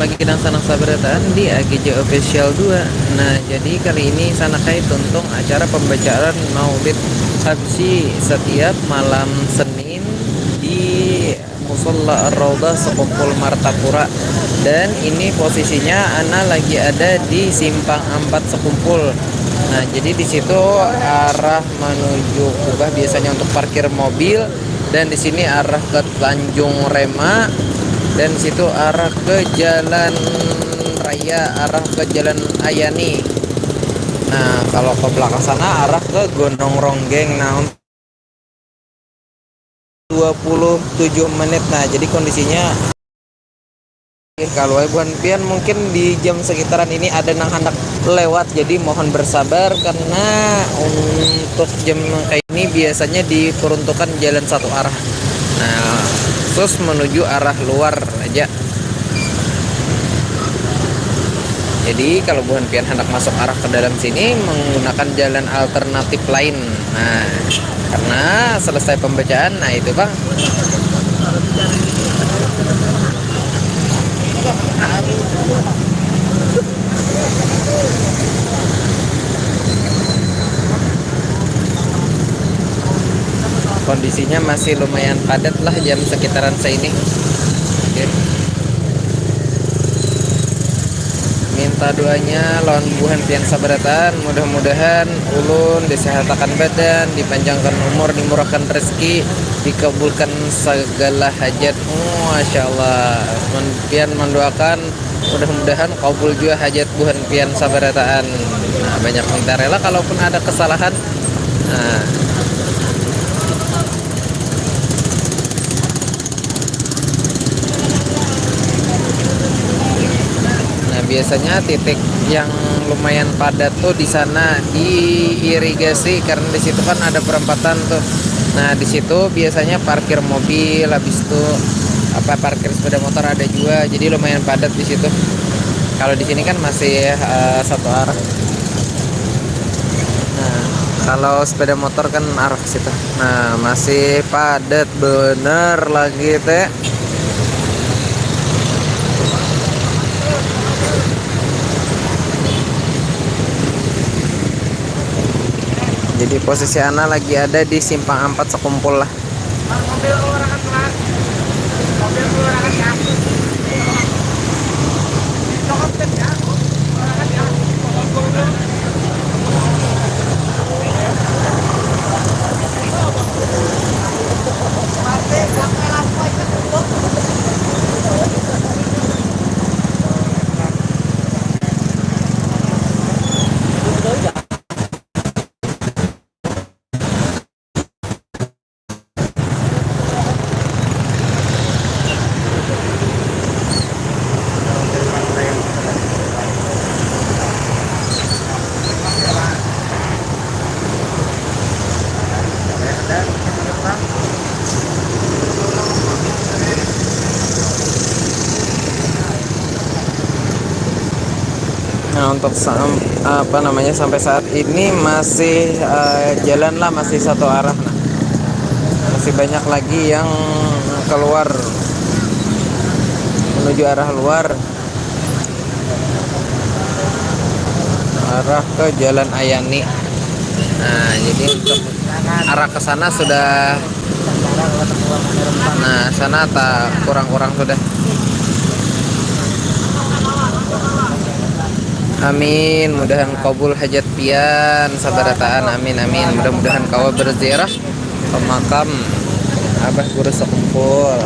Lagi dan Sanak Sabratan di AGJ Official 2. Nah, jadi kali ini Sanak Kai tuntung acara pembacaan Maulid Habsyi setiap malam Senin di Musholla Ar-Raudhah Sekumpul Martapura. Dan ini posisinya Ana lagi ada di Simpang 4 Sekumpul. Nah, jadi di situ arah menuju Kubah biasanya untuk parkir mobil, dan di sini arah ke Tanjung Rema, dan situ arah ke Jalan Raya, arah ke Jalan Ayani. Nah, kalau ke belakang sana arah ke Gondong Ronggeng. Nah, 27 menit. Nah, jadi kondisinya kalau buan pian mungkin di jam sekitaran ini ada nang hendak lewat, jadi mohon bersabar karena untuk jam kayak ini biasanya diperuntukkan jalan satu arah. Nah, khusus menuju arah luar aja. Jadi kalau buan pian hendak masuk arah ke dalam sini menggunakan jalan alternatif lain. Nah, karena selesai pembacaan, nah itu Bang. Kondisinya masih lumayan padat lah jam sekitaran seini. Oke. Minta doanya lawan buhan pian sabaratan, mudah-mudahan ulun disehatakan badan, dipanjangkan umur, dimurahkan rezeki, dikabulkan segala hajat. Masya Allah. Pian mendoakan mudah-mudahan kabul juga hajat buhan pian sabarataan. Nah, banyak minta rela kalaupun ada kesalahan. Nah, biasanya titik yang lumayan padat tuh di sana di irigasi, karena di situ kan ada perempatan tuh. Nah, di situ biasanya parkir mobil, habis itu parkir sepeda motor ada juga. Jadi lumayan padat di situ. Kalau di sini kan masih satu arah. Nah, kalau sepeda motor kan arah ke situ. Nah, masih padat bener lagi teh. Jadi posisi Ana lagi ada di Simpang 4 Sekumpul lah. Nah, untuk sampai saat ini masih jalan lah, masih satu arah. Nah, masih banyak lagi yang keluar menuju arah luar, arah ke Jalan Ayani. Nah, jadi untuk arah ke sana sudah, nah sana tak kurang-kurang sudah. Amin, mudahan kabul hajat pian sabarataan. Amin amin. Mudah-mudahan kau berziarah ke makam Abah Guru Sekumpul.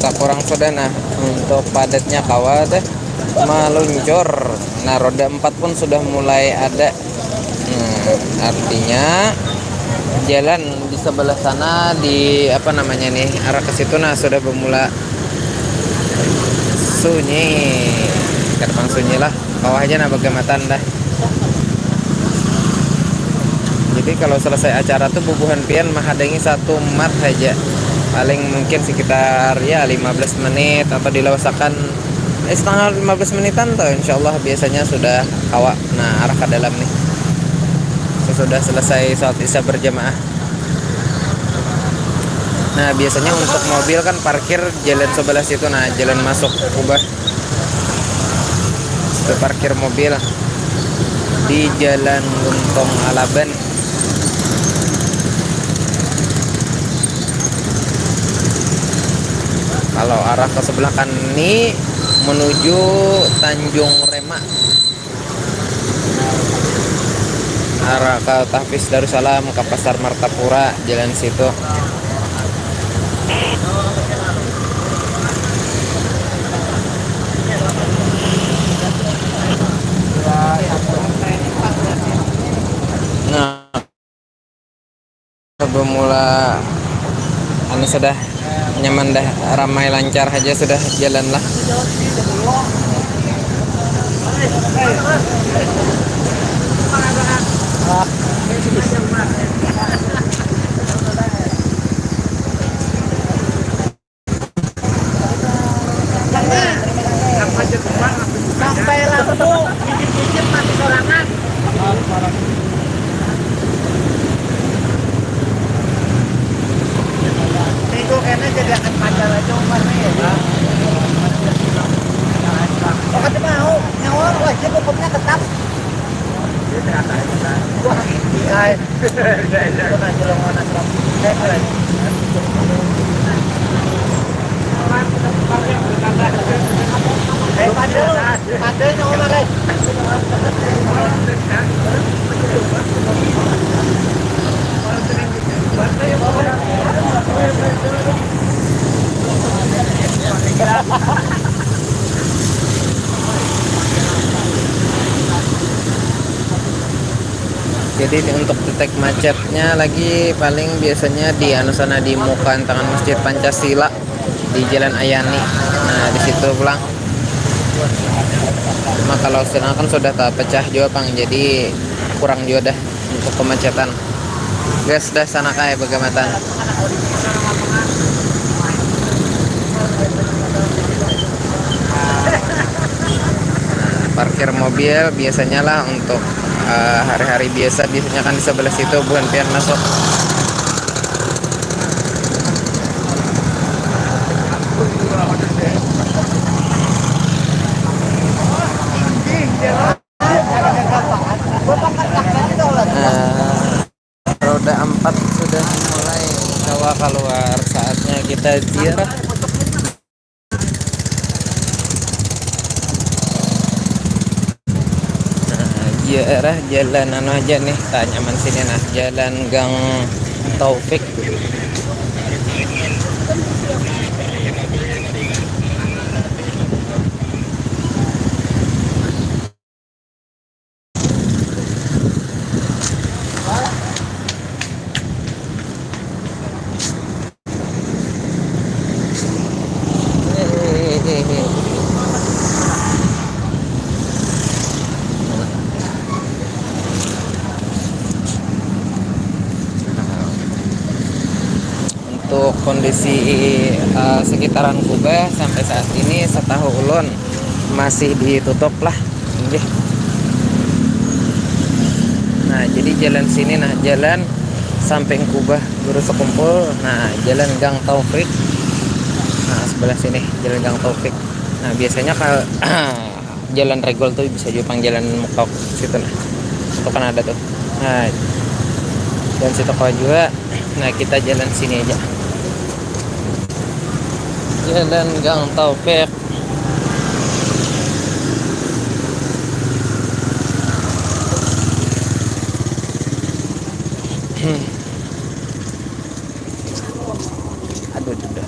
Tak kurang sudah. Nah, untuk padatnya kawat meluncur. Nah, roda 4 pun sudah mulai ada. Artinya jalan di sebelah sana di arah ke situ, nah sudah sunyi, gerbang sunyi lah bawahnya nah bagamatan dah. Jadi kalau selesai acara tuh bubuhan pian mahadangi satu mat aja, paling mungkin sekitar ya 15 menit atau dilewasakan setengah 15 menitan tuh insyaallah biasanya sudah kawa. Nah arah ke dalam nih sesudah selesai sholat isya berjamaah. Nah biasanya untuk mobil kan parkir jalan sebelah situ, nah jalan masuk Kubah itu parkir mobil di Jalan Guntong Alaban. Kalau arah ke sebelah kanan ini menuju Tanjung Rema, arah ke Tahfiz Darussalam, ke Pasar Martapura, jalan situ. Nah, bermula anu sudah nyaman dah, ramai lancar aja sudah jalan lah. Sampai lampu dikit-dikit mati sorangan. Itu kayaknya jadi akan pacar aja umarnya ya. Oh kata mau nyawar wajib hukumnya tetap. Wah, iya. Padahal nyawar Jadi untuk titik macetnya lagi paling biasanya di anu sana di muka tangan Masjid Pancasila di Jalan Ayani. Nah di situ pulang. Cuma kalau sekarang kan sudah tak pecah juga pang, jadi kurang juga dah untuk kemacetan. Guys, dah sana kayak bagamatan. Parkir mobil biasanya lah untuk hari-hari biasa biasanya kan di sebelah situ bukan pian masuk. Roda 4 sudah mulai bawa keluar, saatnya kita ziarah. Ziarah jalan anu aja nih, tak nyaman sini nah, Jalan Gang Taufik. Untuk kondisi sekitaran Kubah sampai saat ini setahu ulun masih ditutup lah. Nah jadi jalan sini nah jalan samping Kubah Guru Sekumpul, nah Jalan Gang Taufik. Nah sebelah sini Jalan Gang Taufik. Nah biasanya kalau jalan regol tuh bisa juga jalan Mukau situ nah. Itu kan ada tuh. Nah dan situ kau juga. Nah kita jalan sini aja. Jalan Gang Taufik. Aduh, aduh.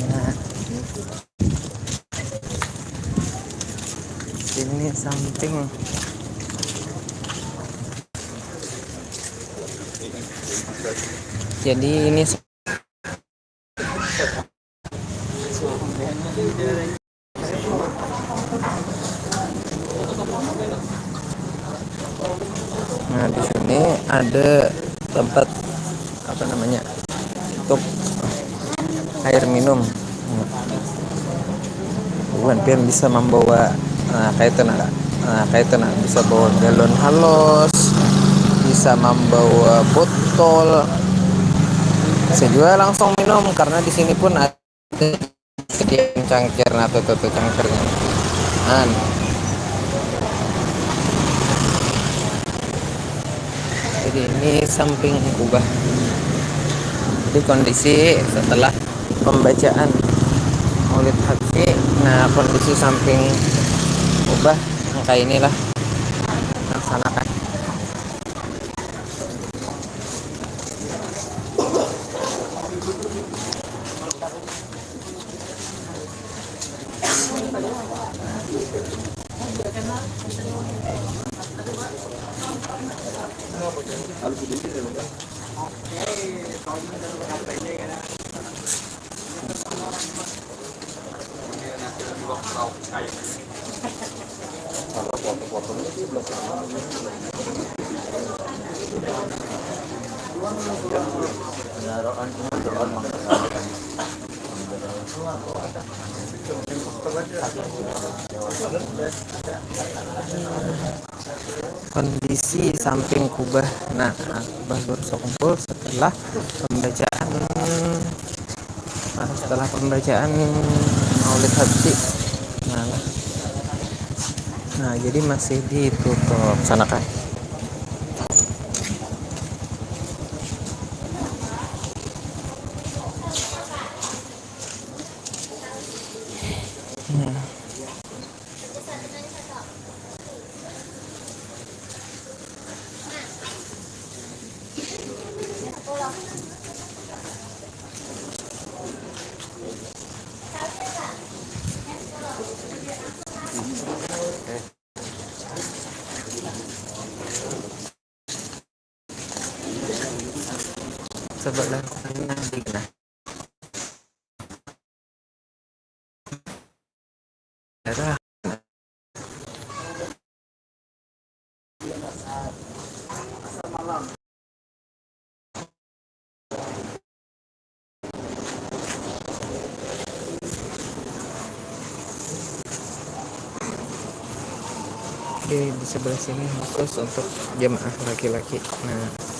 Nah, sini samping Jadi ini nah di sini ada tempat apa namanya untuk air minum. Bukan pian bisa membawa kayak itu nah bisa bawa galon halos, bisa membawa botol. Saya juga langsung minum karena di sini pun ada sediaan cangkir atau tutup cangkirnya. Nah, jadi ini samping kubah. Jadi kondisi setelah pembacaan Maulid Habsyi, nah kondisi samping kubah kayak inilah laksanakan. Kondisi samping kubah. Nah, kubah baru kumpul setelah pembacaan Maulid Habsyi. Nah, jadi masih ditutup sana kan. Sebelah kanan digna. Daerah Oke, di sebelah sini khusus untuk jemaah laki-laki. Nah,